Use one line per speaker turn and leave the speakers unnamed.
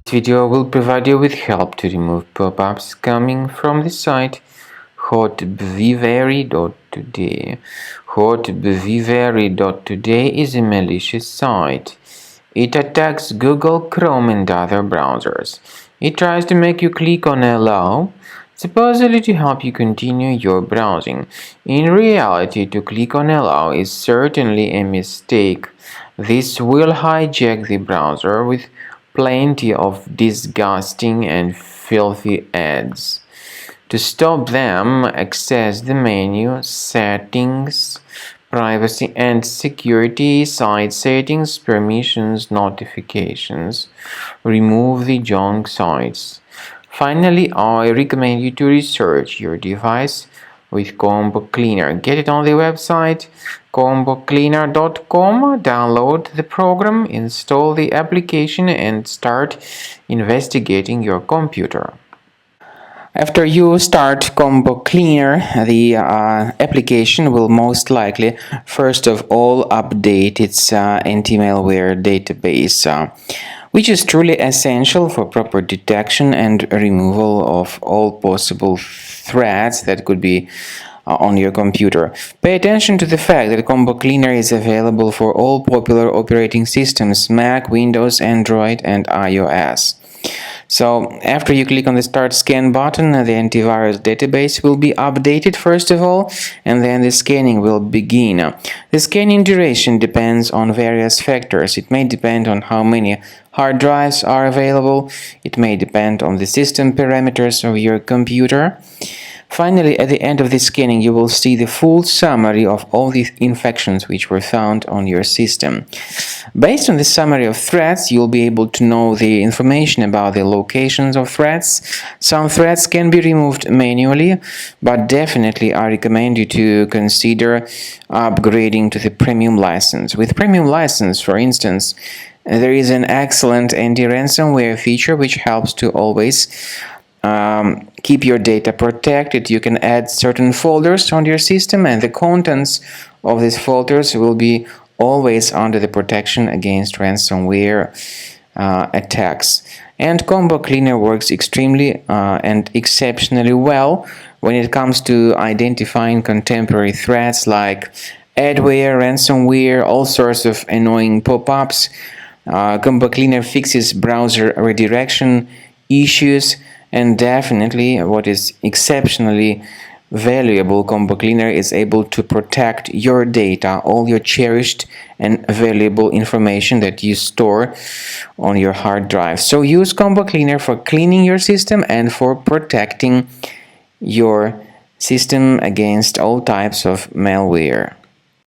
Video will provide you with help to remove pop-ups coming from the site Hotbwiveri.today. Hotbwiveri.today is a malicious site. It attacks Google Chrome and other browsers. It tries to make you click on Allow, supposedly to help you continue your browsing. In reality, to click on Allow is certainly a mistake. This will hijack the browser with plenty of disgusting and filthy ads. To stop them, access the menu, Settings, Privacy and Security, Site Settings, Permissions, Notifications. Remove the junk sites. Finally, I recommend you to research your device with Combo Cleaner. Get it on the website combocleaner.com. Download the program, install the application, and start investigating your computer. After you start Combo Cleaner, the application will most likely, first of all, update its anti-malware database, which is truly essential for proper detection and removal of all possible threats that could be on your computer. Pay attention to the fact that Combo Cleaner is available for all popular operating systems: Mac, Windows, Android, and iOS. So after you click on the Start Scan button, the antivirus database will be updated first of all, and then the scanning will begin. The scanning duration depends on various factors. It may depend on how many hard drives are available. It may depend on the system parameters of your computer. Finally, at the end of the scanning, you will see the full summary of all the infections which were found on your system. Based on the summary of threats, you'll be able to know the information about the locations of threats. Some threats can be removed manually, but definitely I recommend you to consider upgrading to the premium license. With premium license, for instance, there is an excellent anti-ransomware feature which helps to always keep your data protected. You can add certain folders on your system, and the contents of these folders will be always under the protection against ransomware attacks. And Combo Cleaner works extremely and exceptionally well when it comes to identifying contemporary threats like adware, ransomware, all sorts of annoying pop-ups. Combo Cleaner fixes browser redirection issues. And definitely, what is exceptionally valuable, Combo Cleaner is able to protect your data, all your cherished and valuable information that you store on your hard drive. So use Combo Cleaner for cleaning your system and for protecting your system against all types of malware.